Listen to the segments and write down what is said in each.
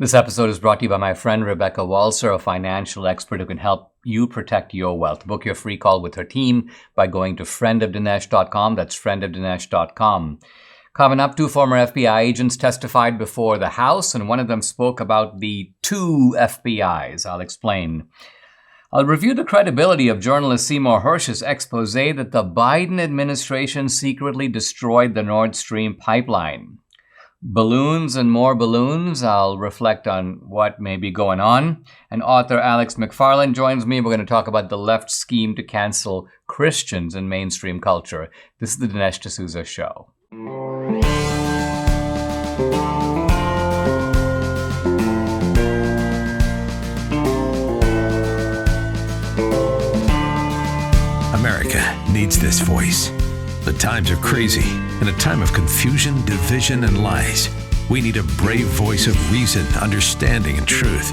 This episode is brought to you by my friend Rebecca Walser, a financial expert who can help you protect your wealth. Book your free call with her team by going to friendofdinesh.com. That's friendofdinesh.com. Coming up, 2 former FBI agents testified before the House, and one of them spoke about the 2 FBIs. I'll explain. I'll review the credibility of journalist Seymour Hersh's expose that the Biden administration secretly destroyed the Nordstream pipeline. Balloons and more balloons. I'll reflect on what may be going on. And author Alex McFarland joins me. We're going to talk about the left's scheme to cancel Christians in mainstream culture. This is the Dinesh D'Souza Show. America needs this voice. The times are crazy. In a time of confusion, division, and lies, we need a brave voice of reason, understanding, and truth.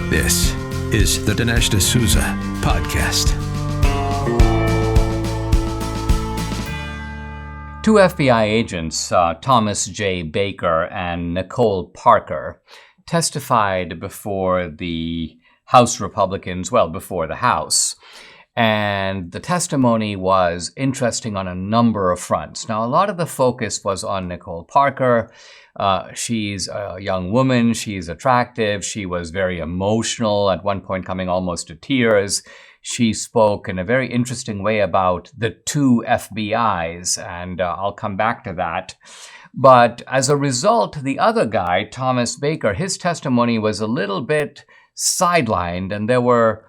This is the Dinesh D'Souza Podcast. 2 FBI agents, Thomas J. Baker and Nicole Parker, testified before the House Republicans, before the House. And the testimony was interesting on a number of fronts. Now, a lot of the focus was on Nicole Parker. She's a young woman. She's attractive. She was very emotional, at one point coming almost to tears. She spoke in a very interesting way about the 2 FBIs, and I'll come back to that. But as a result, the other guy, Thomas Baker, his testimony was a little bit sidelined, and there were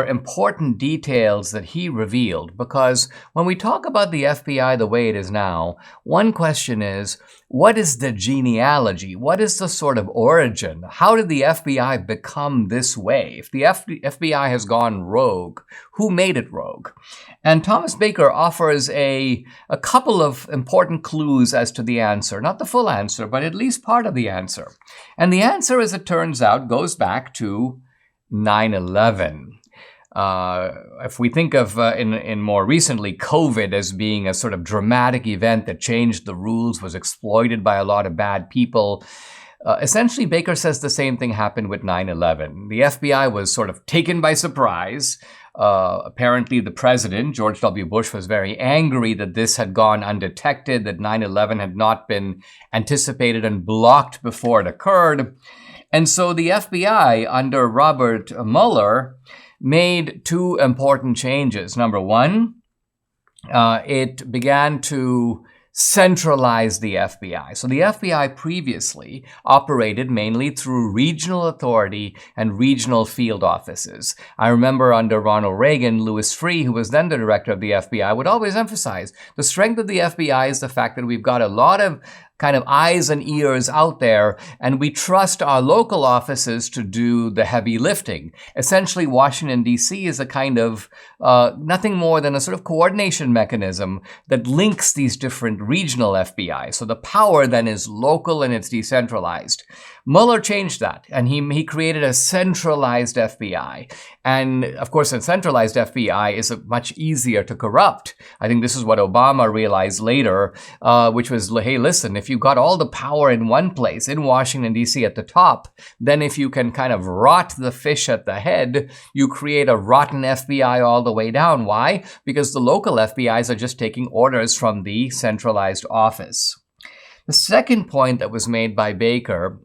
important details that he revealed, because when we talk about the FBI the way it is now, one question is, what is the genealogy? What is the sort of origin? How did the FBI become this way? If the FBI has gone rogue, who made it rogue? And Thomas Baker offers a couple of important clues as to the answer. Not the full answer, but at least part of the answer. And the answer, as it turns out, goes back to 9/11. If we think of, in more recently, COVID as being a sort of dramatic event that changed the rules, was exploited by a lot of bad people, essentially Baker says the same thing happened with 9/11. The FBI was sort of taken by surprise. Apparently the president, George W. Bush, was very angry that this had gone undetected, that 9/11 had not been anticipated and blocked before it occurred. And so the FBI, under Robert Mueller, made 2 important changes. Number one, it began to centralize the FBI. So the FBI previously operated mainly through regional authority and regional field offices. I remember under Ronald Reagan, Louis Freeh, who was then the director of the FBI, would always emphasize the strength of the FBI is the fact that we've got a lot of kind of eyes and ears out there, and we trust our local offices to do the heavy lifting. Essentially, Washington, D.C. is a kind of nothing more than a sort of coordination mechanism that links these different regional FBI. So the power then is local and it's decentralized. Mueller changed that, and he created a centralized FBI. And of course, a centralized FBI is much easier to corrupt. I think this is what Obama realized later, which was, hey, listen, if you got all the power in one place, in Washington, D.C. at the top, then if you can kind of rot the fish at the head, you create a rotten FBI all the way down. Why? Because the local FBIs are just taking orders from the centralized office. The second point that was made by Baker,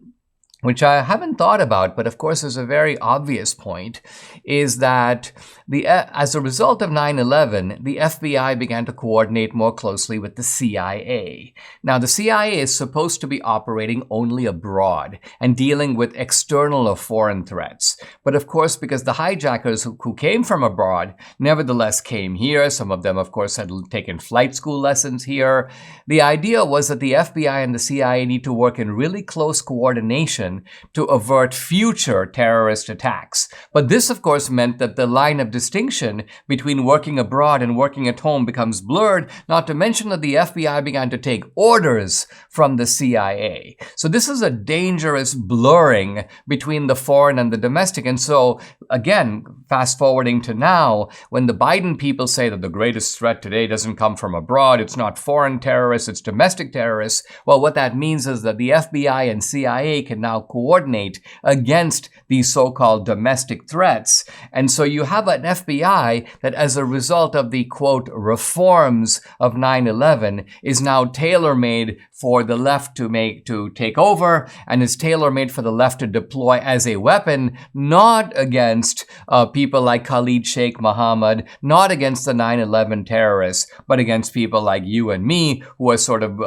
which I haven't thought about, but of course is a very obvious point, is that as a result of 9/11, the FBI began to coordinate more closely with the CIA. Now, the CIA is supposed to be operating only abroad and dealing with external or foreign threats. But of course, because the hijackers who came from abroad nevertheless came here, some of them, of course, had taken flight school lessons here, the idea was that the FBI and the CIA need to work in really close coordination to avert future terrorist attacks. But this, of course, meant that the line of distinction between working abroad and working at home becomes blurred, not to mention that the FBI began to take orders from the CIA. So this is a dangerous blurring between the foreign and the domestic. And so, again, fast forwarding to now, when the Biden people say that the greatest threat today doesn't come from abroad, it's not foreign terrorists, it's domestic terrorists, well, what that means is that the FBI and CIA can now now coordinate against these so-called domestic threats. And so you have an FBI that, as a result of the, quote, reforms of 9/11, is now tailor-made for the left to take over, and is tailor-made for the left to deploy as a weapon, not against people like Khalid Sheikh Mohammed, not against the 9/11 terrorists, but against people like you and me, who are sort of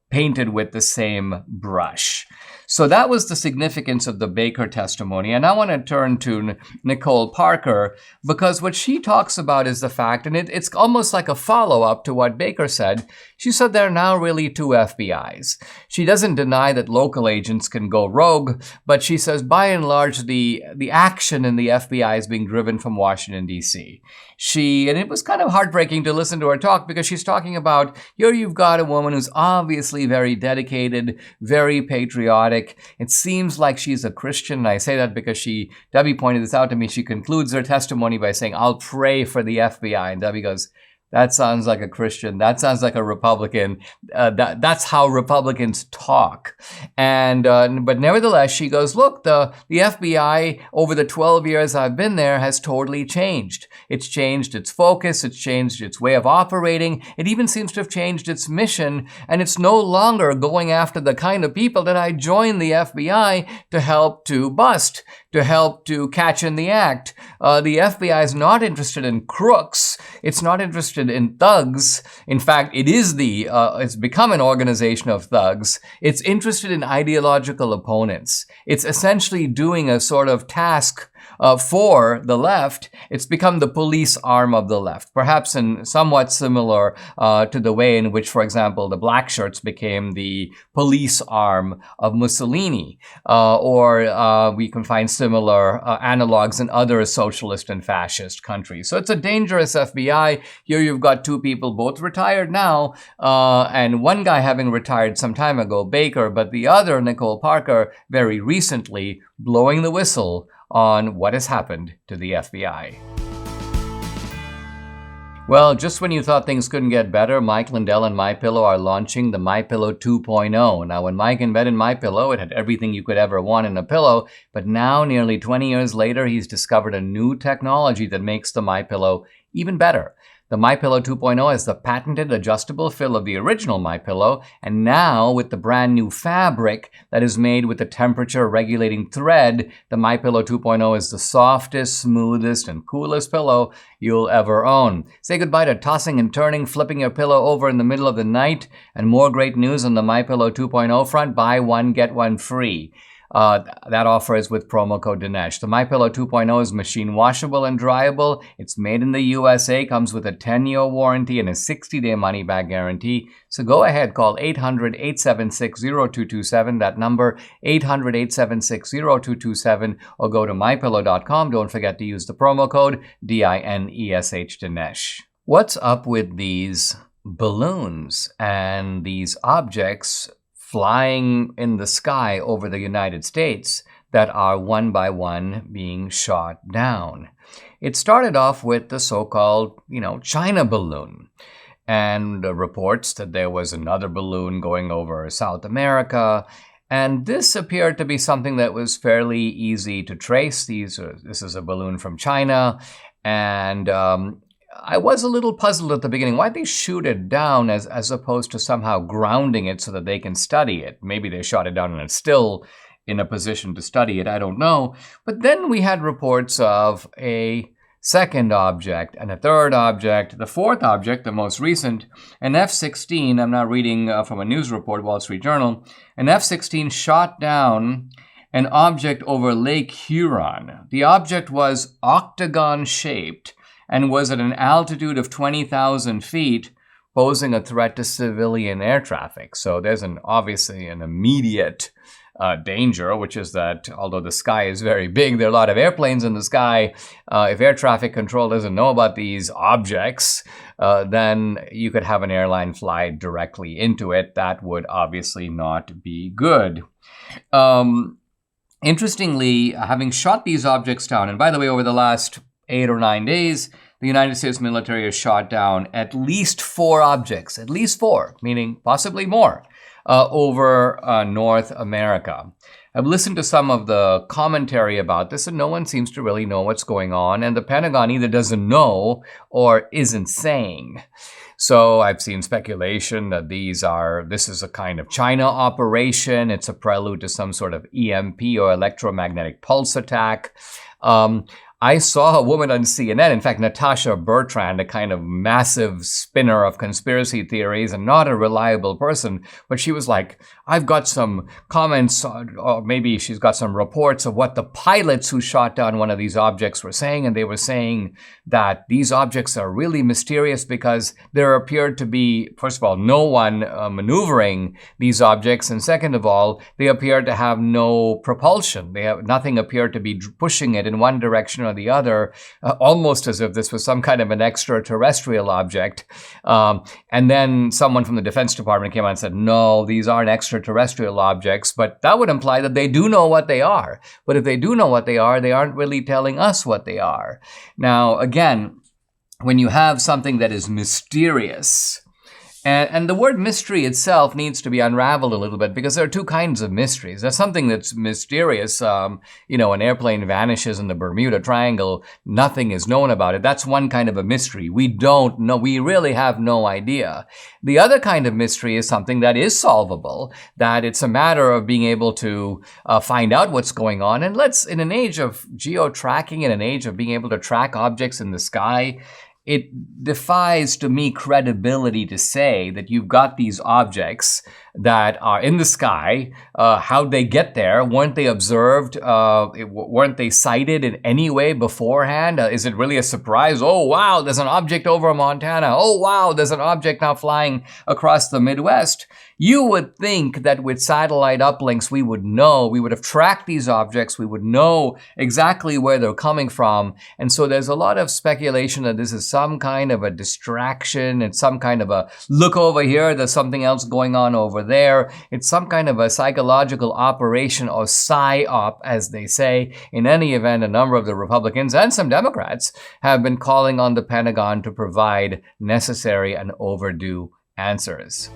painted with the same brush. So that was the significance of the Baker testimony. And I want to turn to Nicole Parker, because what she talks about is the fact, and it's almost like a follow-up to what Baker said. She said there are now really two FBIs. She doesn't deny that local agents can go rogue, but she says by and large the action in the FBI is being driven from Washington, D.C. And it was kind of heartbreaking to listen to her talk, because she's talking about, here you've got a woman who's obviously very dedicated, very patriotic. It seems like she's a Christian, and I say that because Debbie pointed this out to me. She concludes her testimony by saying, "I'll pray for the FBI." And Debbie goes, "That sounds like a Christian. That sounds like a Republican. That's how Republicans talk." And but nevertheless, she goes, "Look, the FBI over the 12 years I've been there has totally changed. It's changed its focus. It's changed its way of operating. It even seems to have changed its mission. And it's no longer going after the kind of people that I joined the FBI to help to bust, to help to catch in the act. The FBI is not interested in crooks. It's not interested in thugs. In fact, it's become an organization of thugs. It's interested in ideological opponents. It's essentially doing a sort of task for the left. It's become the police arm of the left, perhaps in somewhat similar to the way in which, for example, the black shirts became the police arm of Mussolini, or we can find similar analogs in other socialist and fascist countries. So it's a dangerous FBI. Here you've got two people, both retired now, and one guy having retired some time ago, Baker, but the other, Nicole Parker, very recently blowing the whistle on what has happened to the FBI. Well, just when you thought things couldn't get better, Mike Lindell and MyPillow are launching the MyPillow 2.0. Now, when Mike invented MyPillow, it had everything you could ever want in a pillow, but now, nearly 20 years later, he's discovered a new technology that makes the MyPillow even better. The MyPillow 2.0 has the patented adjustable fill of the original MyPillow, and now with the brand new fabric that is made with the temperature regulating thread, the MyPillow 2.0 is the softest, smoothest, and coolest pillow you'll ever own. Say goodbye to tossing and turning, flipping your pillow over in the middle of the night, and more great news on the MyPillow 2.0 front: buy one, get one free. That offer is with promo code Dinesh. The MyPillow 2.0 is machine washable and dryable. It's made in the USA, comes with a 10-year warranty and a 60-day money-back guarantee. So go ahead, call 800-876-0227, that number, 800-876-0227, or go to mypillow.com. Don't forget to use the promo code DINESH, Dinesh. What's up with these balloons and these objects flying in the sky over the United States that are one by one being shot down? It started off with the so-called, China balloon, and reports that there was another balloon going over South America. And this appeared to be something that was fairly easy to trace. This is a balloon from China, and I was a little puzzled at the beginning. Why'd they shoot it down as opposed to somehow grounding it so that they can study it? Maybe they shot it down and it's still in a position to study it. I don't know. But then we had reports of a second object and a third object. The fourth object, the most recent, an F-16. I'm now reading from a news report, Wall Street Journal. An F-16 shot down an object over Lake Huron. The object was octagon-shaped and was at an altitude of 20,000 feet, posing a threat to civilian air traffic. So there's obviously an immediate danger, which is that although the sky is very big, there are a lot of airplanes in the sky. If air traffic control doesn't know about these objects, then you could have an airline fly directly into it. That would obviously not be good. Interestingly, having shot these objects down, and by the way, over the last 8 or 9 days, the United States military has shot down at least 4 objects, meaning possibly more, over North America. I've listened to some of the commentary about this, and no one seems to really know what's going on, and the Pentagon either doesn't know or isn't saying. So I've seen speculation that this is a kind of China operation. It's a prelude to some sort of EMP or electromagnetic pulse attack. I saw a woman on CNN, in fact, Natasha Bertrand, a kind of massive spinner of conspiracy theories and not a reliable person, but she was like, I've got some comments, or maybe she's got some reports of what the pilots who shot down one of these objects were saying, and they were saying that these objects are really mysterious because there appeared to be, first of all, no one maneuvering these objects, and second of all, they appeared to have no propulsion. Nothing appeared to be pushing it in one direction or the other, almost as if this was some kind of an extraterrestrial object. And then someone from the Defense Department came out and said, no, these aren't extraterrestrial objects, but that would imply that they do know what they are. But if they do know what they aren't really telling us what they are. Now, again, when you have something that is mysterious, and the word mystery itself needs to be unraveled a little bit because there are two kinds of mysteries. There's something that's mysterious. An airplane vanishes in the Bermuda Triangle. Nothing is known about it. That's one kind of a mystery. We don't know. We really have no idea. The other kind of mystery is something that is solvable, that it's a matter of being able to find out what's going on. And in an age of geo-tracking, in an age of being able to track objects in the sky, it defies to me credibility to say that you've got these objects that are in the sky. How'd they get there? Weren't they observed? Weren't they sighted in any way beforehand? Is it really a surprise? Oh, wow, there's an object over Montana. Oh, wow, there's an object now flying across the Midwest. You would think that with satellite uplinks, we would have tracked these objects, we would know exactly where they're coming from. And so there's a lot of speculation that this is some kind of a distraction. It's some kind of a look over here, there's something else going on over there. It's some kind of a psychological operation or psy-op, as they say. In any event, a number of the Republicans and some Democrats have been calling on the Pentagon to provide necessary and overdue answers.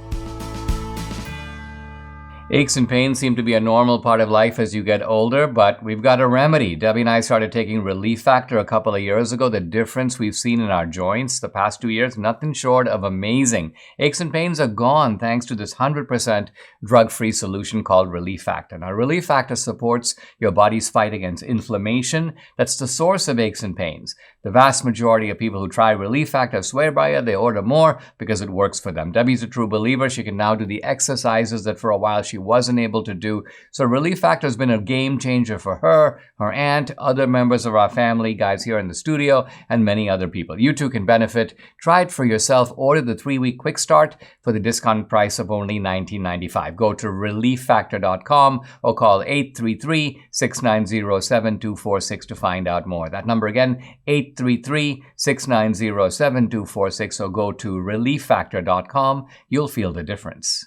Aches and pains seem to be a normal part of life as you get older, but we've got a remedy. Debbie and I started taking Relief Factor a couple of years ago. The difference we've seen in our joints the past 2 years, nothing short of amazing. Aches and pains are gone thanks to this 100% drug-free solution called Relief Factor. Now, Relief Factor supports your body's fight against inflammation. That's the source of aches and pains. The vast majority of people who try Relief Factor swear by it. They order more because it works for them. Debbie's a true believer. She can now do the exercises that for a while she wasn't able to do. So Relief Factor has been a game changer for her, her aunt, other members of our family, guys here in the studio, and many other people. You too can benefit. Try it for yourself. Order the 3-week quick start for the discount price of only $19.95. Go to relieffactor.com or call 833-690-7246 to find out more. That number again, 833-690-7246, or go to relieffactor.com. You'll feel the difference.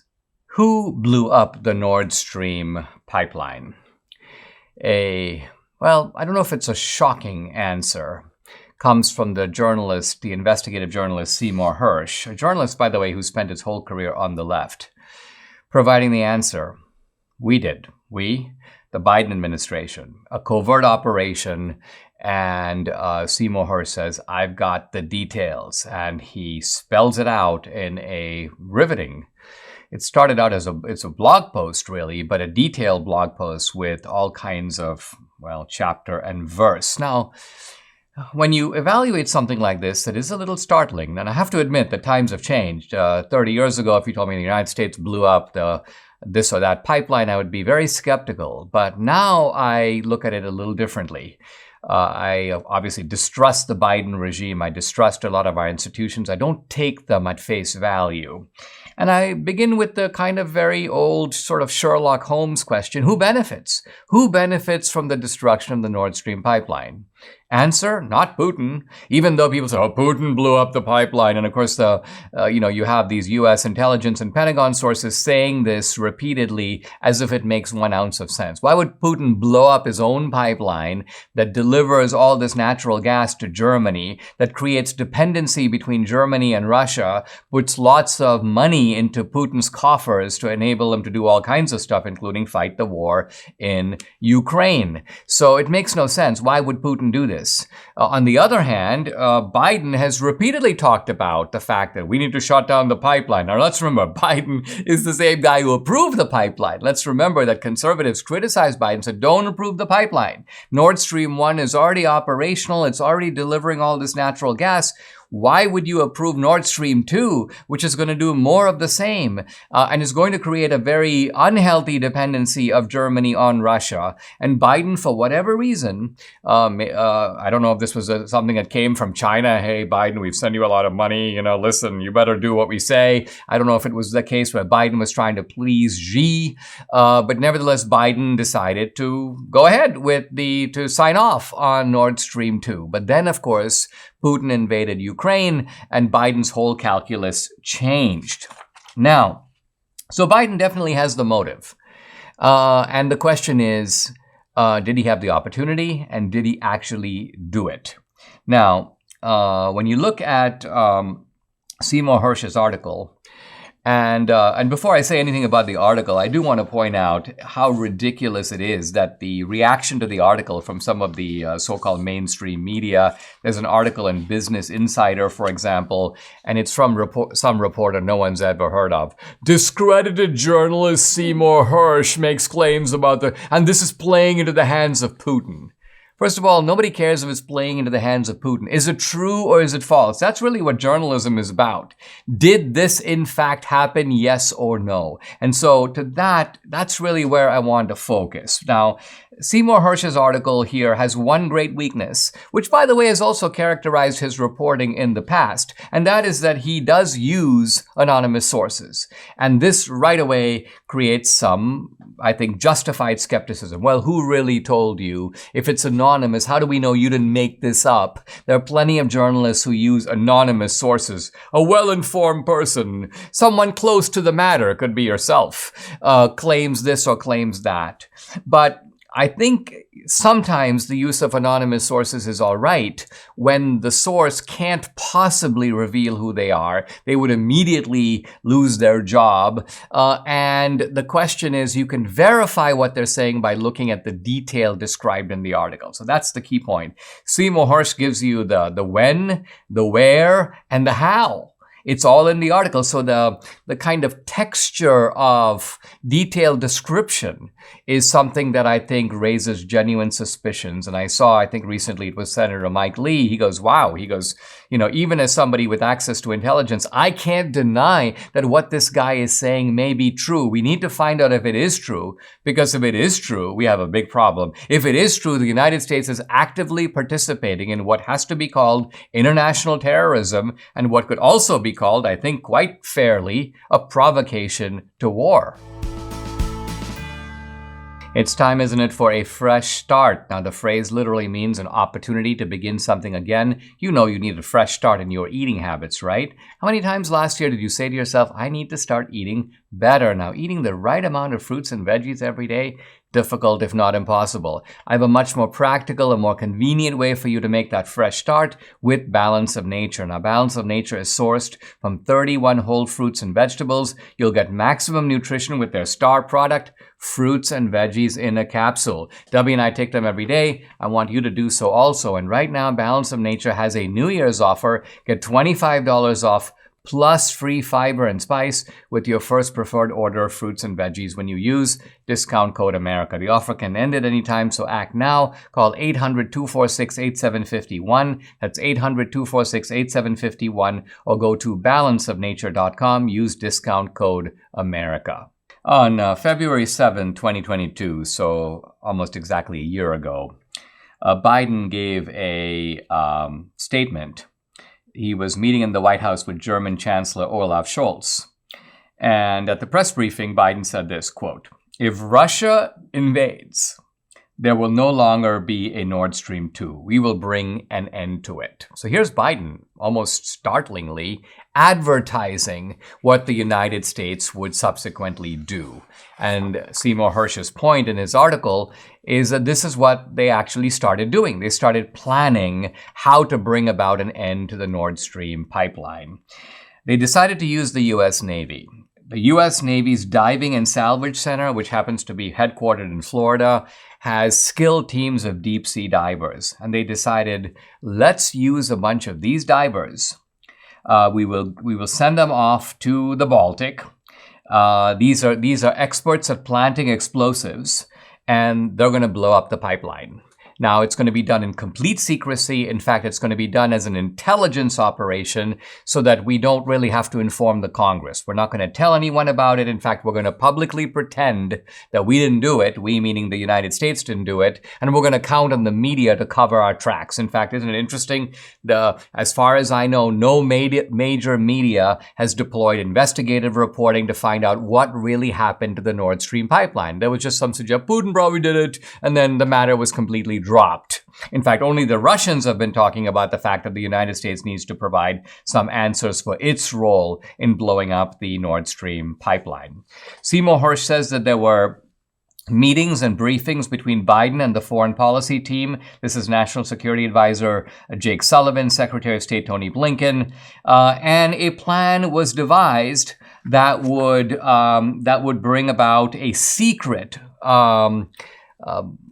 Who blew up the Nordstream pipeline? I don't know if it's a shocking answer. Comes from the investigative journalist Seymour Hersh, a journalist, by the way, who spent his whole career on the left, providing the answer. We did. We, the Biden administration, a covert operation. And Seymour Hersh says, I've got the details. And he spells it out in a riveting. It started out as it's a blog post, really, but a detailed blog post with all kinds of, chapter and verse. Now, when you evaluate something like this, it is a little startling. And I have to admit that times have changed. 30 years ago, if you told me the United States blew up this or that pipeline, I would be very skeptical. But now I look at it a little differently. I obviously distrust the Biden regime. I distrust a lot of our institutions. I don't take them at face value. And I begin with the kind of very old sort of Sherlock Holmes question. Who benefits? Who benefits from the destruction of the Nord Stream pipeline? Answer, not Putin, even though people say, oh, Putin blew up the pipeline. And of course, you have these U.S. intelligence and Pentagon sources saying this repeatedly as if it makes 1 ounce of sense. Why would Putin blow up his own pipeline that delivers all this natural gas to Germany, that creates dependency between Germany and Russia, puts lots of money into Putin's coffers to enable him to do all kinds of stuff, including fight the war in Ukraine? So it makes no sense. Why would Putin do this? On the other hand, Biden has repeatedly talked about the fact that we need to shut down the pipeline. Now, let's remember, Biden is the same guy who approved the pipeline. Let's remember that conservatives criticized Biden and said, don't approve the pipeline. Nord Stream 1 is already operational. It's already delivering all this natural gas. Why would you approve Nord Stream 2, which is going to do more of the same and is going to create a very unhealthy dependency of Germany on Russia? And Biden, for whatever reason, I don't know if this was something that came from China. Hey, Biden, we've sent you a lot of money. Listen, you better do what we say. I don't know if it was the case where Biden was trying to please Xi, but nevertheless, Biden decided to go ahead to sign off on Nord Stream 2. But then, of course, Putin invaded Ukraine, and Biden's whole calculus changed. Now, so Biden definitely has the motive. And the question is, did he have the opportunity, and did he actually do it? Now, when you look at Seymour Hersh's article, and before I say anything about the article, I do want to point out how ridiculous it is that the reaction to the article from some of the so-called mainstream media. There's an article in Business Insider, for example, and it's from some reporter no one's ever heard of. Discredited journalist Seymour Hersh makes claims about and this is playing into the hands of Putin. First of all, nobody cares if it's playing into the hands of Putin. Is it true or is it false? That's really what journalism is about. Did this in fact happen, yes or no? And so to that's really where I want to focus. Now, Seymour Hersh's article here has one great weakness, which, by the way, has also characterized his reporting in the past, and that is that he does use anonymous sources. And this right away creates some, I think, justified skepticism. Well, who really told you? If it's anonymous, how do we know you didn't make this up? There are plenty of journalists who use anonymous sources. A well-informed person, someone close to the matter, could be yourself, claims this or claims that. But I think sometimes the use of anonymous sources is all right when the source can't possibly reveal who they are. They would immediately lose their job. And the question is, you can verify what they're saying by looking at the detail described in the article. So that's the key point. Seymour Hersh gives you the when, the where, and the how. It's all in the article. So the kind of texture of detailed description is something that I think raises genuine suspicions. And I think recently it was Senator Mike Lee. He goes, wow. He goes, even as somebody with access to intelligence, I can't deny that what this guy is saying may be true. We need to find out if it is true, because if it is true, we have a big problem. If it is true, the United States is actively participating in what has to be called international terrorism and what could also be called, I think quite fairly, a provocation to war. It's time, isn't it, for a fresh start. Now, the phrase literally means an opportunity to begin something again. You know you need a fresh start in your eating habits, right? How many times last year did you say to yourself, I need to start eating better? Now, eating the right amount of fruits and veggies every day, difficult if not impossible. I have a much more practical and more convenient way for you to make that fresh start with Balance of Nature. Now, Balance of Nature is sourced from 31 whole fruits and vegetables. You'll get maximum nutrition with their star product, fruits and veggies in a capsule. Debbie and I take them every day. I want you to do so also. And right now, Balance of Nature has a New Year's offer. Get $25 off plus free fiber and spice with your first preferred order of fruits and veggies when you use discount code America. The offer can end at any time, so act now. Call 800-246-8751. That's 800-246-8751, or go to balanceofnature.com. Use discount code America. On February 7, 2022, so almost exactly a year ago, Biden gave a statement. He was meeting in the White House with German Chancellor Olaf Scholz. And at the press briefing, Biden said this, quote, "If Russia invades, there will no longer be a Nord Stream 2. We will bring an end to it. So here's Biden, almost startlingly, advertising what the United States would subsequently do. And Seymour Hersh's point in his article is that this is what they actually started doing. They started planning how to bring about an end to the Nord Stream pipeline. They decided to use the U.S. Navy. The U.S. Navy's Diving and Salvage Center, which happens to be headquartered in Florida, has skilled teams of deep-sea divers. And they decided, let's use a bunch of these divers. We will send them off to the Baltic. These are experts at planting explosives, and they're going to blow up the pipeline. Now, it's going to be done in complete secrecy. In fact, it's going to be done as an intelligence operation so that we don't really have to inform the Congress. We're not going to tell anyone about it. In fact, we're going to publicly pretend that we didn't do it, we meaning the United States didn't do it, and we're going to count on the media to cover our tracks. In fact, isn't it interesting? As far as I know, no major media has deployed investigative reporting to find out what really happened to the Nord Stream pipeline. There was just some suggestion, Putin probably did it, and then the matter was completely dropped. In fact, only the Russians have been talking about the fact that the United States needs to provide some answers for its role in blowing up the Nord Stream pipeline. Seymour Hersh says that there were meetings and briefings between Biden and the foreign policy team. This is National Security Advisor Jake Sullivan, Secretary of State Tony Blinken, and a plan was devised that would bring about a secret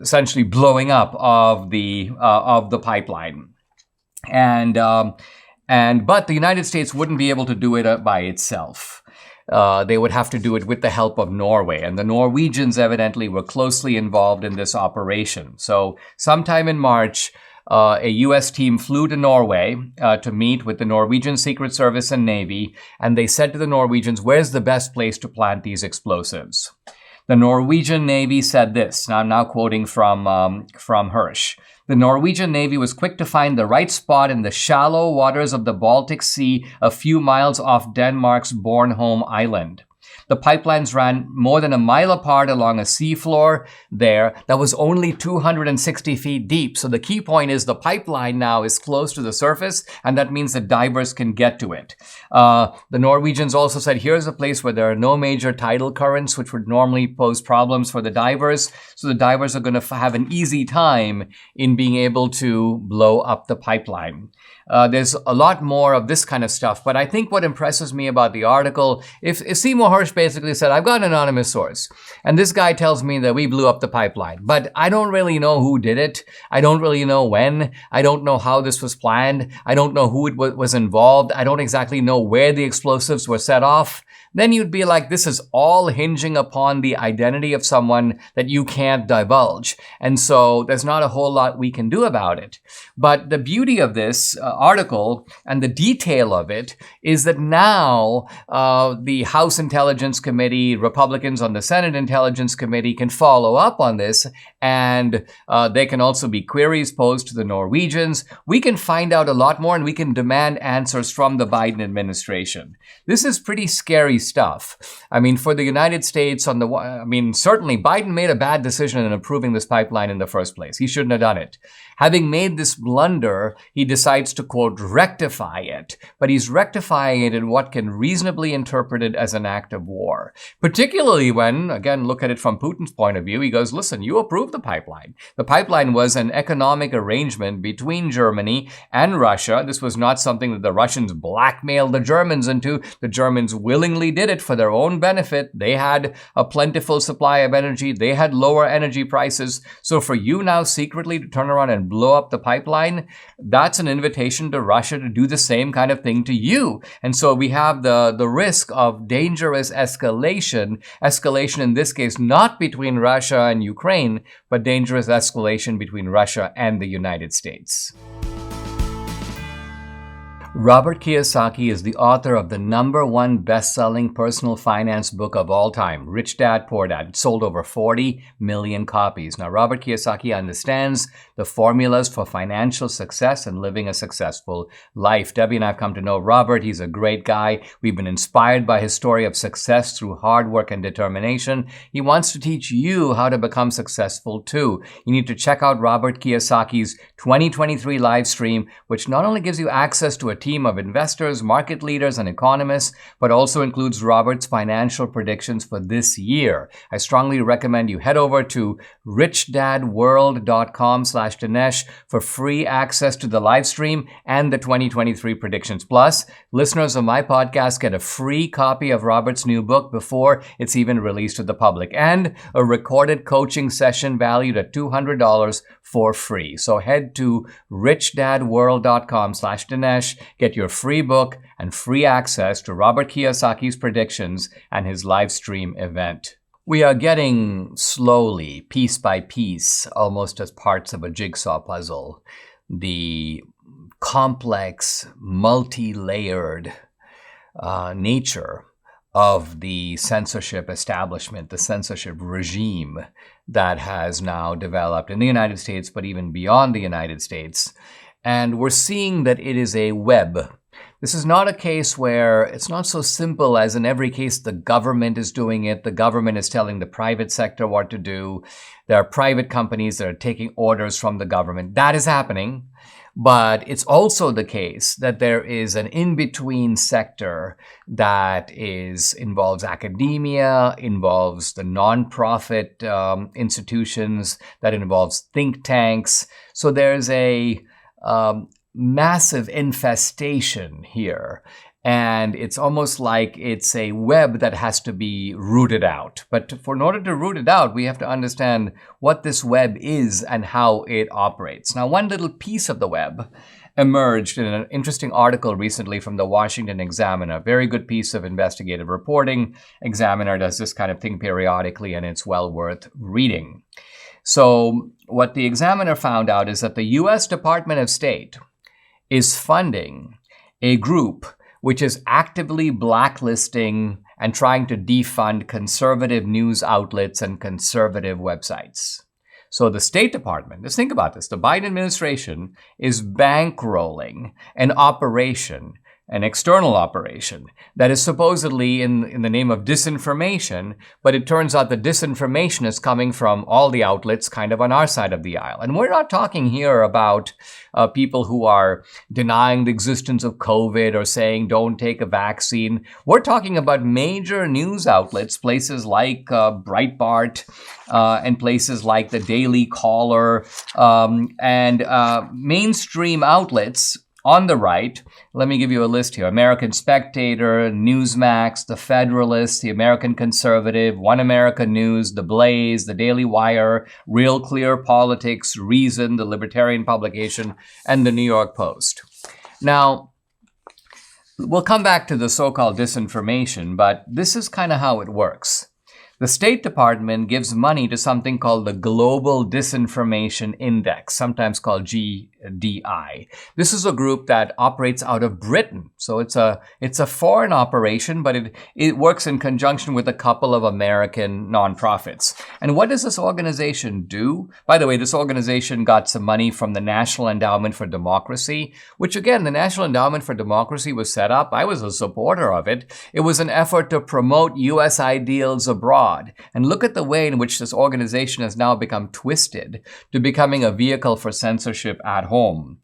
essentially blowing up of the pipeline, but the United States wouldn't be able to do it by itself. They would have to do it with the help of Norway, and the Norwegians evidently were closely involved in this operation. So, sometime in March, a U.S. team flew to Norway to meet with the Norwegian Secret Service and Navy, and they said to the Norwegians, "Where's the best place to plant these explosives?" The Norwegian Navy said this. Now I'm now quoting from Hersh. The Norwegian Navy was quick to find the right spot in the shallow waters of the Baltic Sea a few miles off Denmark's Bornholm Island. The pipelines ran more than a mile apart along a seafloor there that was only 260 feet deep. So the key point is the pipeline now is close to the surface, and that means that divers can get to it. The Norwegians also said, here's a place where there are no major tidal currents, which would normally pose problems for the divers. So the divers are going to have an easy time in being able to blow up the pipeline. There's a lot more of this kind of stuff, but I think what impresses me about the article, if Seymour Hersh basically said, I've got an anonymous source, and this guy tells me that we blew up the pipeline, but I don't really know who did it. I don't really know when. I don't know how this was planned. I don't know who was involved. I don't exactly know where the explosives were set off. Then you'd be like, this is all hinging upon the identity of someone that you can't divulge. And so there's not a whole lot we can do about it. But the beauty of this article and the detail of it is that now the House Intelligence Committee, Republicans on the Senate Intelligence Committee can follow up on this, and there can also be queries posed to the Norwegians. We can find out a lot more, and we can demand answers from the Biden administration. This is pretty scary stuff. I mean, for the United States, certainly Biden made a bad decision in approving this pipeline in the first place. He shouldn't have done it. Having made this blunder, he decides to, quote, rectify it. But he's rectifying it in what can reasonably be interpreted as an act of war. Particularly when, again, look at it from Putin's point of view, he goes, listen, you approved the pipeline. The pipeline was an economic arrangement between Germany and Russia. This was not something that the Russians blackmailed the Germans into. The Germans willingly did it for their own benefit. They had a plentiful supply of energy. They had lower energy prices. So for you now secretly to turn around and blow up the pipeline, that's an invitation to Russia to do the same kind of thing to you. And so we have the risk of dangerous escalation in this case, not between Russia and Ukraine, but dangerous escalation between Russia and the United States. Robert Kiyosaki is the author of the #1 best-selling personal finance book of all time, Rich Dad, Poor Dad. It sold over 40 million copies. Now, Robert Kiyosaki understands the formulas for financial success and living a successful life. Debbie and I have come to know Robert. He's a great guy. We've been inspired by his story of success through hard work and determination. He wants to teach you how to become successful too. You need to check out Robert Kiyosaki's 2023 live stream, which not only gives you access to a team of investors, market leaders, and economists, but also includes Robert's financial predictions for this year. I strongly recommend you head over to richdadworld.com/Dinesh for free access to the live stream and the 2023 predictions. Plus, listeners of my podcast get a free copy of Robert's new book before it's even released to the public, and a recorded coaching session valued at $200 for free. So head to richdadworld.com/Dinesh. Get your free book and free access to Robert Kiyosaki's predictions and his live stream event. We are getting slowly, piece by piece, almost as parts of a jigsaw puzzle, the complex, multi-layered nature of the censorship establishment, the censorship regime that has now developed in the United States, but even beyond the United States. And we're seeing that it is a web. This is not a case where it's not so simple as in every case the government is doing it. The government is telling the private sector what to do. There are private companies that are taking orders from the government. That is happening. But it's also the case that there is an in-between sector that involves academia, involves the nonprofit institutions, that involves think tanks. So there's a massive infestation here. And it's almost like it's a web that has to be rooted out. But in order to root it out, we have to understand what this web is and how it operates. Now, one little piece of the web emerged in an interesting article recently from the Washington Examiner. Very good piece of investigative reporting. Examiner does this kind of thing periodically, and it's well worth reading. So what the Examiner found out is that the U.S. Department of State is funding a group which is actively blacklisting and trying to defund conservative news outlets and conservative websites. So the State Department, let's think about this, the Biden administration is bankrolling an operation, an external operation that is supposedly in the name of disinformation, but it turns out the disinformation is coming from all the outlets kind of on our side of the aisle. And we're not talking here about people who are denying the existence of COVID or saying don't take a vaccine. We're talking about major news outlets, places like Breitbart and places like the Daily Caller and mainstream outlets on the right. Let me give you a list here. American Spectator, Newsmax, The Federalist, The American Conservative, One America News, The Blaze, The Daily Wire, Real Clear Politics, Reason, The Libertarian Publication, and The New York Post. Now, we'll come back to the so-called disinformation, but this is kind of how it works. The State Department gives money to something called the Global Disinformation Index, sometimes called GDI. This is a group that operates out of Britain. So it's a foreign operation, but it works in conjunction with a couple of American nonprofits. And what does this organization do? By the way, this organization got some money from the National Endowment for Democracy, which again, the National Endowment for Democracy was set up. I was a supporter of it. It was an effort to promote U.S. ideals abroad. And look at the way in which this organization has now become twisted to becoming a vehicle for censorship at home.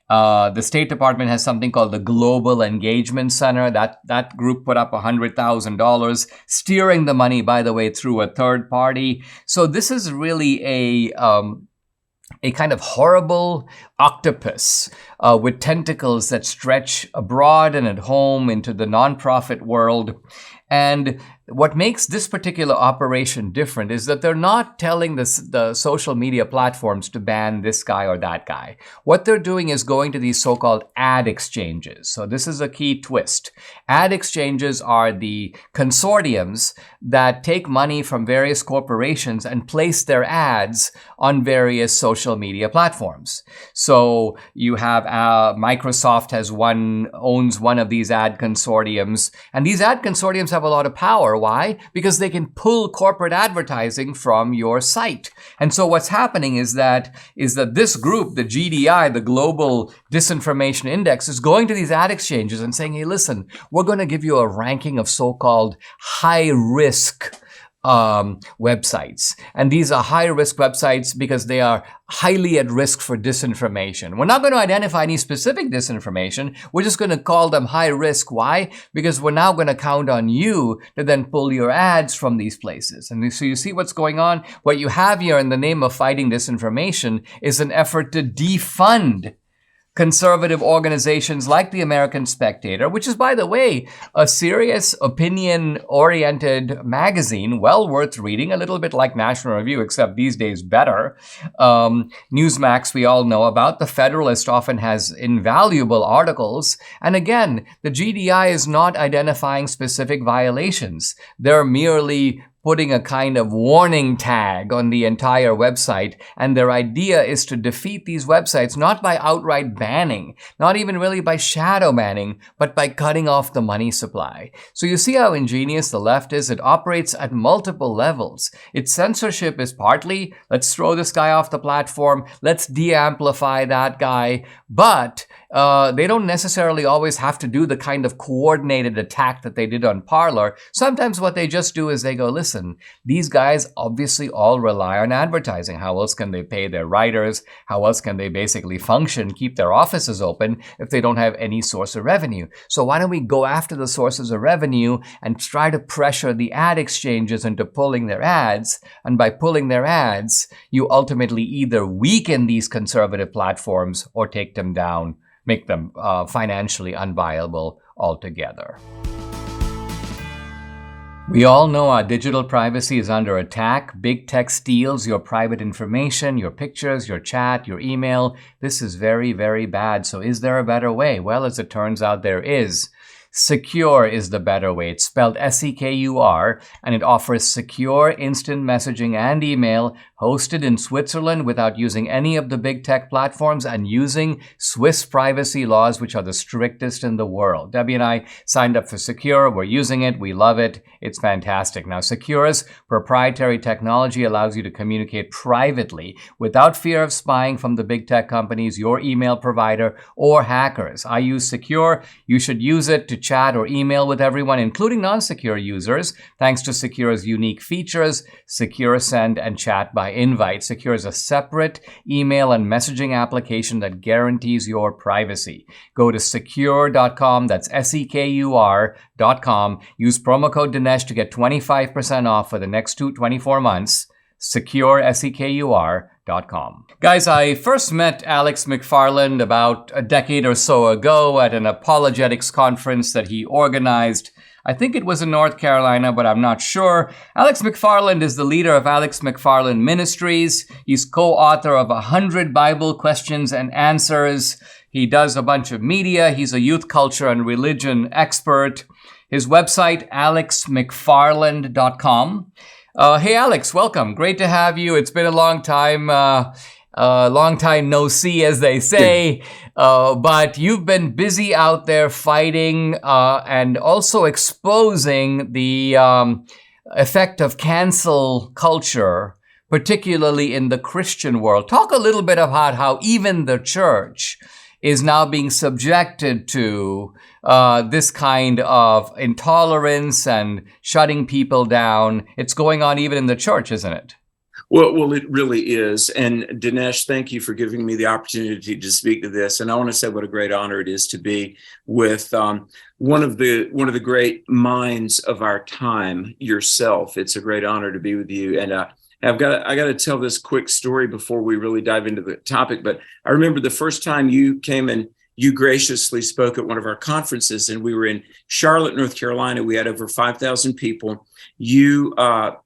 The State Department has something called the Global Engagement Center. That group put up $100,000, steering the money, by the way, through a third party. So this is really a kind of horrible octopus with tentacles that stretch abroad and at home into the nonprofit world. And what makes this particular operation different is that they're not telling the social media platforms to ban this guy or that guy. What they're doing is going to these so-called ad exchanges. So this is a key twist. Ad exchanges are the consortiums that take money from various corporations and place their ads on various social media platforms. So you have Microsoft owns one of these ad consortiums, and these ad consortiums have a lot of power. Why? Because they can pull corporate advertising from your site. And so what's happening is that this group, the GDI, the Global Disinformation Index, is going to these ad exchanges and saying, hey, listen, we're going to give you a ranking of so-called high-risk websites. And these are high-risk websites because they are highly at risk for disinformation. We're not going to identify any specific disinformation. We're just going to call them high risk. Why? Because we're now going to count on you to then pull your ads from these places. And so you see what's going on? What you have here in the name of fighting disinformation is an effort to defund conservative organizations like the American Spectator, which is, by the way, a serious opinion-oriented magazine, well worth reading, a little bit like National Review, except these days better. Newsmax, we all know about. The Federalist often has invaluable articles. And again, the GDI is not identifying specific violations. They're merely putting a kind of warning tag on the entire website. And their idea is to defeat these websites not by outright banning, not even really by shadow banning, but by cutting off the money supply. So you see how ingenious the left is? It operates at multiple levels. Its censorship is partly, let's throw this guy off the platform, let's de-amplify that guy, but they don't necessarily always have to do the kind of coordinated attack that they did on Parler. Sometimes what they just do is they go, listen, these guys obviously all rely on advertising. How else can they pay their writers? How else can they basically function, keep their offices open if they don't have any source of revenue? So why don't we go after the sources of revenue and try to pressure the ad exchanges into pulling their ads? And by pulling their ads, you ultimately either weaken these conservative platforms or take them down, make them financially unviable altogether. We all know our digital privacy is under attack. Big tech steals your private information, your pictures, your chat, your email. This is very, very bad. So is there a better way? Well, as it turns out, there is. Secure is the better way. It's spelled S-E-K-U-R, and it offers secure instant messaging and email hosted in Switzerland without using any of the big tech platforms and using Swiss privacy laws, which are the strictest in the world. Debbie and I signed up for Secure. We're using it. We love it. It's fantastic. Now, Secure's proprietary technology allows you to communicate privately without fear of spying from the big tech companies, your email provider, or hackers. I use Secure. You should use it to chat or email with everyone, including non-secure users, thanks to Secure's unique features, Secure Send and Chat by Invite. Secure is a separate email and messaging application that guarantees your privacy. Go to secure.com, that's SEKUR.com. Use promo code Dinesh to get 25% off for the next 24 months. Secure, SEKUR.com. Guys, I first met Alex McFarland about a decade or so ago at an apologetics conference that he organized. I think it was in North Carolina, but I'm not sure. Alex McFarland is the leader of Alex McFarland Ministries. He's co-author of 100 Bible Questions and Answers. He does a bunch of media. He's a youth culture and religion expert. His website, alexmcfarland.com. Hey, Alex, welcome. Great to have you. It's been a long time no see, as they say. But you've been busy out there fighting and also exposing the effect of cancel culture, particularly in the Christian world. Talk a little bit about how even the church is now being subjected to this kind of intolerance and shutting people down. It's going on even in the church, isn't it? Well, it really is. And Dinesh, thank you for giving me the opportunity to speak to this. And I want to say what a great honor it is to be with one of the great minds of our time, yourself. It's a great honor to be with you. And I got to tell this quick story before we really dive into the topic. But I remember the first time you came and you graciously spoke at one of our conferences, and we were in Charlotte, North Carolina. We had over 5,000 people. You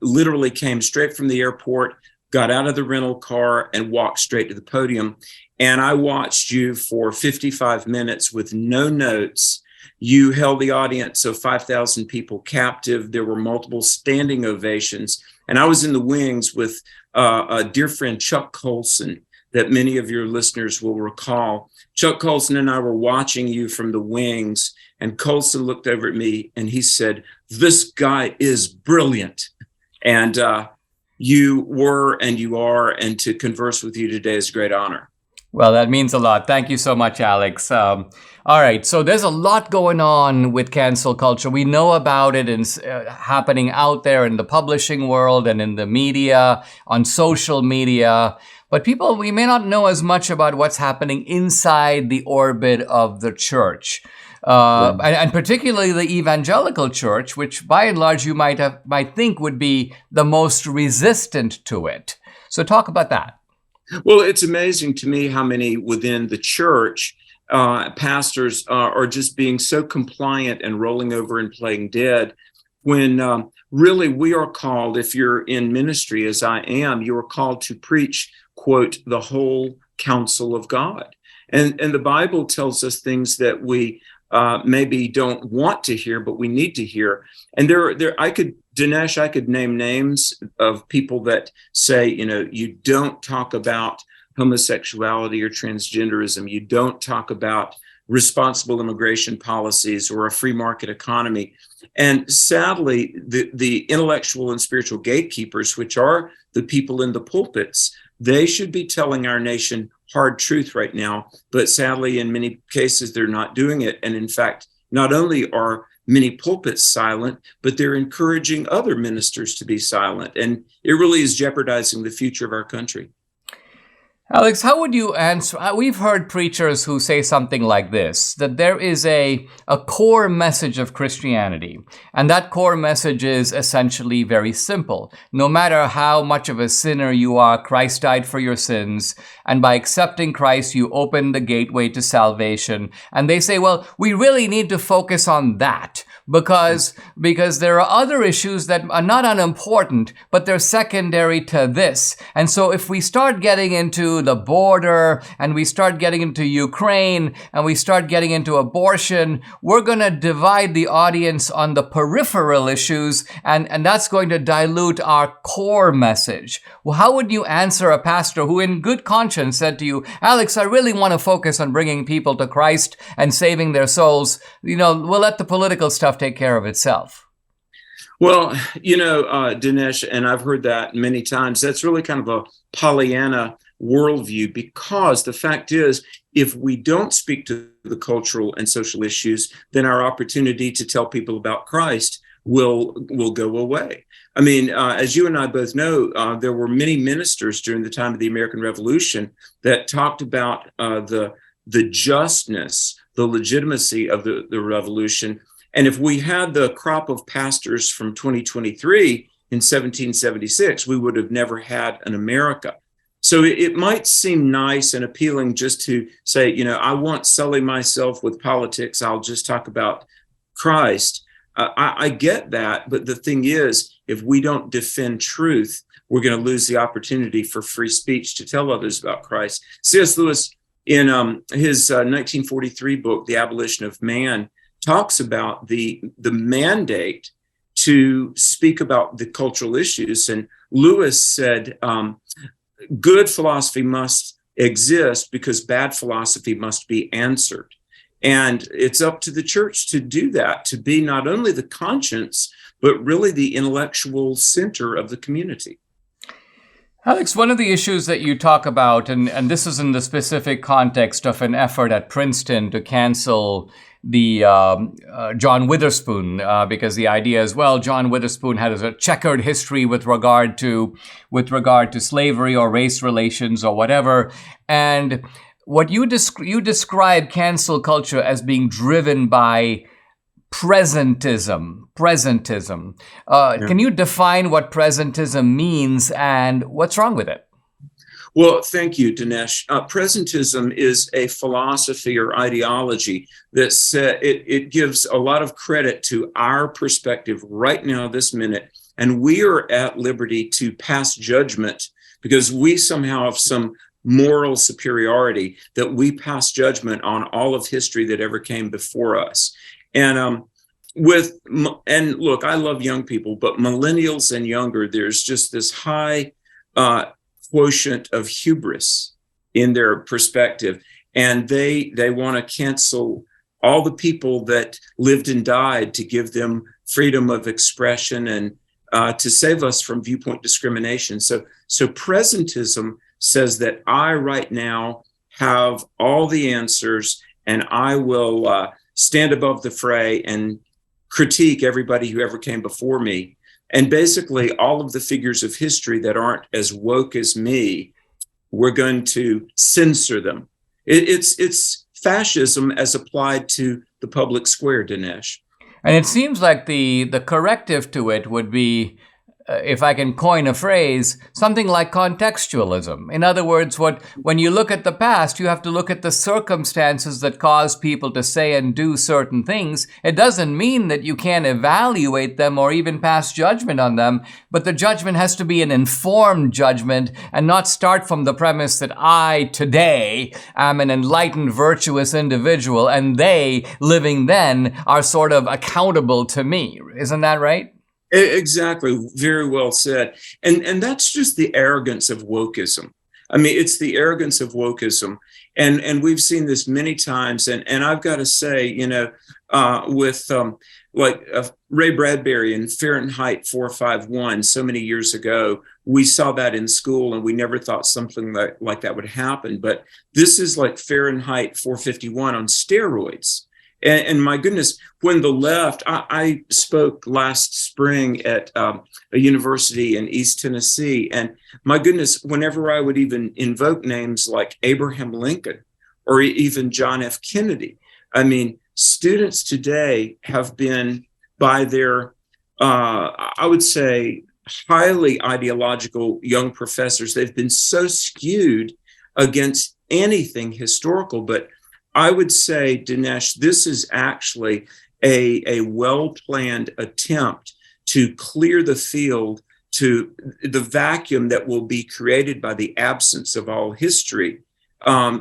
literally came straight from the airport, got out of the rental car, and walked straight to the podium. And I watched you for 55 minutes with no notes. You held the audience of 5,000 people captive. There were multiple standing ovations. And I was in the wings with a dear friend, Chuck Colson, that many of your listeners will recall. Chuck Colson and I were watching you from the wings, and Colson looked over at me and he said, "This guy is brilliant." And you were and you are, and to converse with you today is a great honor. Well, that means a lot. Thank you so much, Alex. All right, so there's a lot going on with cancel culture. We know about it and happening out there in the publishing world and in the media, on social media. But people, we may not know as much about what's happening inside the orbit of the church. And particularly the evangelical church, which by and large you might think would be the most resistant to it. So talk about that. Well, it's amazing to me how many within the church pastors are just being so compliant and rolling over and playing dead, when really we are called, if you're in ministry as I am, you are called to preach, quote, the whole counsel of God. And the Bible tells us things that we maybe don't want to hear, but we need to hear. And Dinesh, I could name names of people that say, you don't talk about homosexuality or transgenderism. You don't talk about responsible immigration policies or a free market economy. And sadly, the intellectual and spiritual gatekeepers, which are the people in the pulpits, they should be telling our nation hard truth right now. But sadly, in many cases, they're not doing it. And in fact, not only are many pulpits silent, but they're encouraging other ministers to be silent. And it really is jeopardizing the future of our country. Alex, how would you answer? We've heard preachers who say something like this, that there is a core message of Christianity. And that core message is essentially very simple. No matter how much of a sinner you are, Christ died for your sins. And by accepting Christ, you open the gateway to salvation. And they say, well, we really need to focus on that. Because there are other issues that are not unimportant, but they're secondary to this. And so if we start getting into the border, and we start getting into Ukraine, and we start getting into abortion, we're going to divide the audience on the peripheral issues, and that's going to dilute our core message. Well, how would you answer a pastor who in good conscience said to you, Alex, I really want to focus on bringing people to Christ and saving their souls. We'll let the political stuff take care of itself? Well, Dinesh, and I've heard that many times, that's really kind of a Pollyanna worldview, because the fact is, if we don't speak to the cultural and social issues, then our opportunity to tell people about Christ will go away. I mean, as you and I both know, there were many ministers during the time of the American Revolution that talked about the justness, the legitimacy of the revolution. And if we had the crop of pastors from 2023 in 1776, we would have never had an America. So it might seem nice and appealing just to say, I won't sully myself with politics. I'll just talk about Christ. I get that. But the thing is, if we don't defend truth, we're going to lose the opportunity for free speech to tell others about Christ. C.S. Lewis, in his 1943 book, The Abolition of Man, talks about the mandate to speak about the cultural issues. And Lewis said, good philosophy must exist because bad philosophy must be answered. And it's up to the church to do that, to be not only the conscience, but really the intellectual center of the community. Alex, one of the issues that you talk about, and this is in the specific context of an effort at Princeton to cancel the John Witherspoon, because the idea is, well, John Witherspoon has a checkered history with regard to slavery or race relations or whatever. And what you describe cancel culture as being driven by presentism. Can you define what presentism means and what's wrong with it? Well, thank you, Dinesh. Presentism is a philosophy or ideology that it gives a lot of credit to our perspective right now, this minute, and we are at liberty to pass judgment because we somehow have some moral superiority that we pass judgment on all of history that ever came before us. And look, I love young people, but millennials and younger, there's just this high quotient of hubris in their perspective, and they want to cancel all the people that lived and died to give them freedom of expression and to save us from viewpoint discrimination. So presentism says that I right now have all the answers, and I will stand above the fray and critique everybody who ever came before me. And basically, all of the figures of history that aren't as woke as me, we're going to censor them. It's fascism as applied to the public square, Dinesh. And it seems like the corrective to it would be, if I can coin a phrase, something like contextualism. In other words, when you look at the past, you have to look at the circumstances that cause people to say and do certain things. It doesn't mean that you can't evaluate them or even pass judgment on them, but the judgment has to be an informed judgment and not start from the premise that I today am an enlightened, virtuous individual and they, living then, are sort of accountable to me. Isn't that right? Exactly. Very well said. And that's just the arrogance of wokeism. I mean, it's the arrogance of wokeism. And we've seen this many times. And I've got to say, with Ray Bradbury in Fahrenheit 451 so many years ago, we saw that in school and we never thought something like that would happen. But this is like Fahrenheit 451 on steroids. And my goodness, when the left, I spoke last spring at a university in East Tennessee, and my goodness, whenever I would even invoke names like Abraham Lincoln or even John F. Kennedy, I mean, students today have been, by their, I would say, highly ideological young professors, they've been so skewed against anything historical. But I would say, Dinesh, this is actually a well-planned attempt to clear the field to the vacuum that will be created by the absence of all history,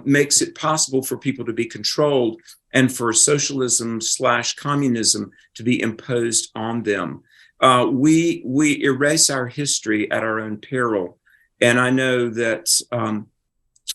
makes it possible for people to be controlled and for socialism/communism to be imposed on them. We erase our history at our own peril. And I know that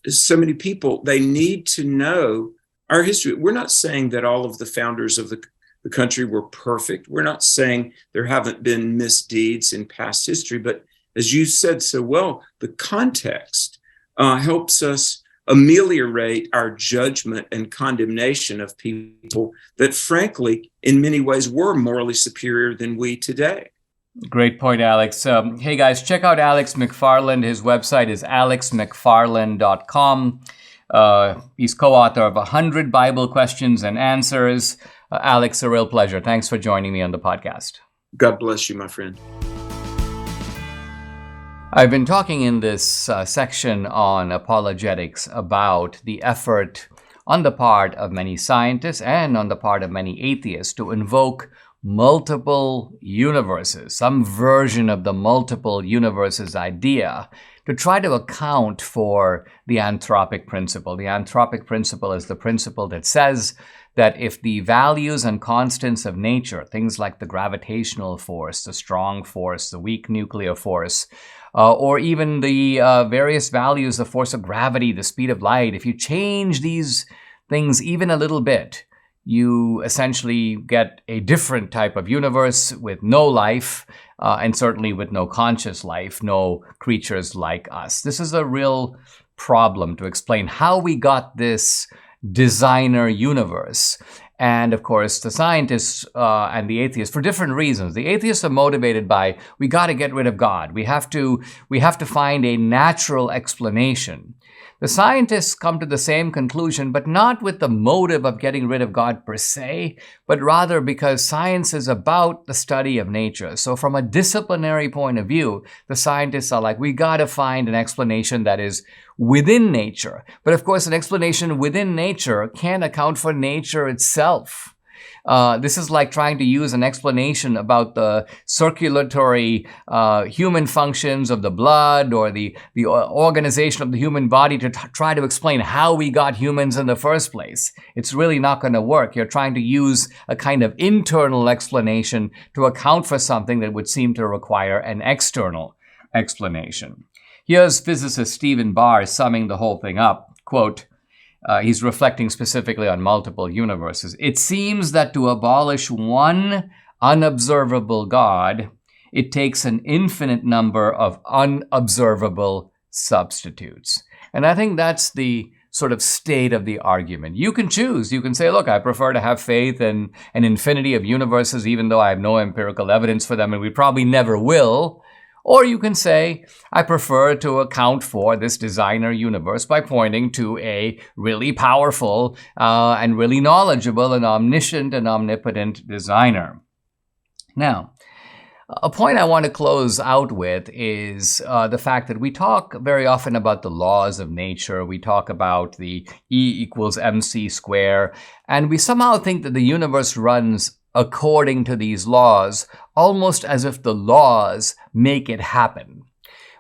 so many people, they need to know our history. We're not saying that all of the founders of the country were perfect. We're not saying there haven't been misdeeds in past history. But as you said so well, the context helps us ameliorate our judgment and condemnation of people that, frankly, in many ways were morally superior than we today. Great point, Alex. Hey, guys, check out Alex McFarland. His website is alexmcfarland.com. He's co-author of 100 Bible Questions and Answers. Alex, a real pleasure. Thanks for joining me on the podcast. God bless you, my friend. I've been talking in this section on apologetics about the effort on the part of many scientists and on the part of many atheists to invoke multiple universes, some version of the multiple universes idea, to try to account for the anthropic principle. The anthropic principle is the principle that says that if the values and constants of nature, things like the gravitational force, the strong force, the weak nuclear force, or even the various values, the force of gravity, the speed of light, if you change these things even a little bit, you essentially get a different type of universe with no life, and certainly with no conscious life, no creatures like us. This is a real problem to explain how we got this designer universe. And of course, the scientists and the atheists, for different reasons. The atheists are motivated by, we got to get rid of God. We have to find a natural explanation. The scientists come to the same conclusion, but not with the motive of getting rid of God per se, but rather because science is about the study of nature. So from a disciplinary point of view, the scientists are like, we got to find an explanation that is within nature. But of course, an explanation within nature can't account for nature itself. This is like trying to use an explanation about the circulatory human functions of the blood or the organization of the human body to try to explain how we got humans in the first place. It's really not going to work. You're trying to use a kind of internal explanation to account for something that would seem to require an external explanation. Here's physicist Stephen Barr summing the whole thing up. Quote, he's reflecting specifically on multiple universes. It seems that to abolish one unobservable God, it takes an infinite number of unobservable substitutes. And I think that's the sort of state of the argument. You can choose. You can say, look, I prefer to have faith in an infinity of universes, even though I have no empirical evidence for them, and we probably never will. Or you can say, I prefer to account for this designer universe by pointing to a really powerful and really knowledgeable and omniscient and omnipotent designer. Now, a point I want to close out with is the fact that we talk very often about the laws of nature. We talk about the E = mc squared, and we somehow think that the universe runs according to these laws, almost as if the laws make it happen.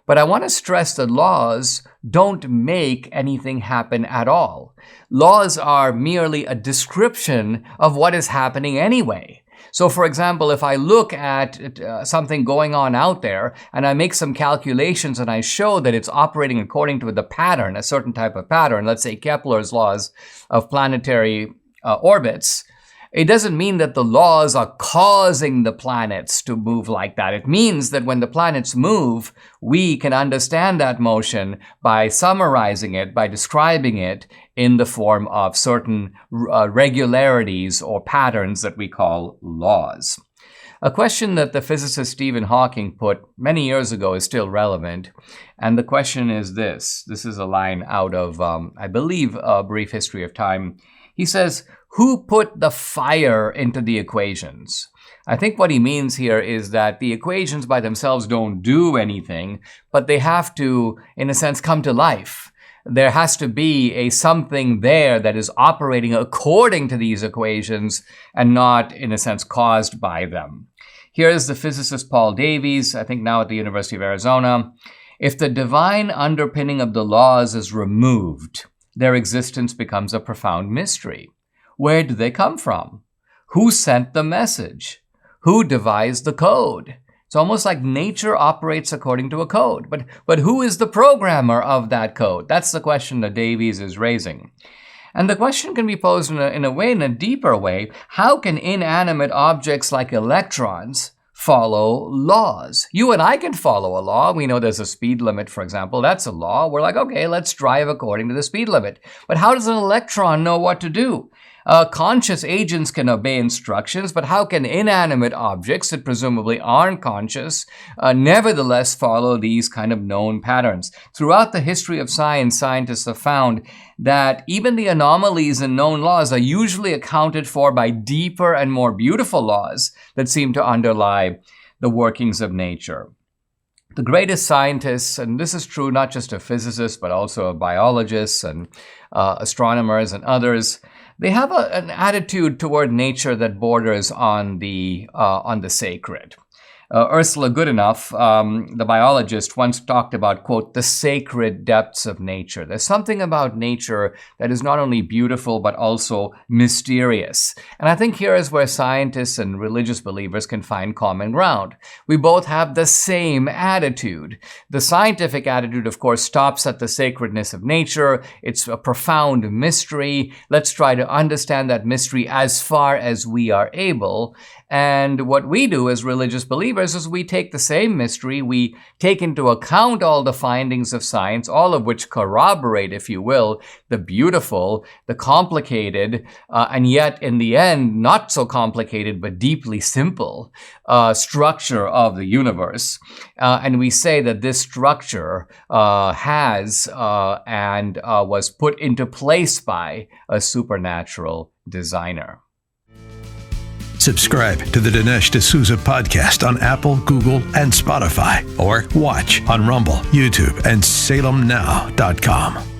But I want to stress that laws don't make anything happen at all. Laws are merely a description of what is happening anyway. So, for example, if I look at something going on out there and I make some calculations and I show that it's operating according to the pattern, a certain type of pattern, let's say Kepler's laws of planetary orbits, it doesn't mean that the laws are causing the planets to move like that. It means that when the planets move, we can understand that motion by summarizing it, by describing it in the form of certain regularities or patterns that we call laws. A question that the physicist Stephen Hawking put many years ago is still relevant. And the question is this. This is a line out of, I believe, A Brief History of Time. He says, who put the fire into the equations? I think what he means here is that the equations by themselves don't do anything, but they have to, in a sense, come to life. There has to be a something there that is operating according to these equations and not, in a sense, caused by them. Here's the physicist Paul Davies, I think now at the University of Arizona. If the divine underpinning of the laws is removed, their existence becomes a profound mystery. Where do they come from? Who sent the message? Who devised the code? It's almost like nature operates according to a code. But who is the programmer of that code? That's the question that Davies is raising. And the question can be posed in a deeper way. How can inanimate objects like electrons follow laws? You and I can follow a law. We know there's a speed limit, for example. That's a law. We're like, okay, let's drive according to the speed limit. But how does an electron know what to do? Conscious agents can obey instructions, but how can inanimate objects that presumably aren't conscious nevertheless follow these kind of known patterns? Throughout the history of science, scientists have found that even the anomalies in known laws are usually accounted for by deeper and more beautiful laws that seem to underlie the workings of nature. The greatest scientists, and this is true not just of physicists, but also of biologists and astronomers and others, they have an attitude toward nature that borders on the sacred. Ursula Goodenough, the biologist, once talked about, quote, the sacred depths of nature. There's something about nature that is not only beautiful, but also mysterious. And I think here is where scientists and religious believers can find common ground. We both have the same attitude. The scientific attitude, of course, stops at the sacredness of nature. It's a profound mystery. Let's try to understand that mystery as far as we are able. And what we do as religious believers is we take the same mystery, we take into account all the findings of science, all of which corroborate, if you will, the beautiful, the complicated, and yet in the end, not so complicated, but deeply simple structure of the universe. And we say that this structure has and was put into place by a supernatural designer. Subscribe to the Dinesh D'Souza podcast on Apple, Google, and Spotify, or watch on Rumble, YouTube, and salemnow.com.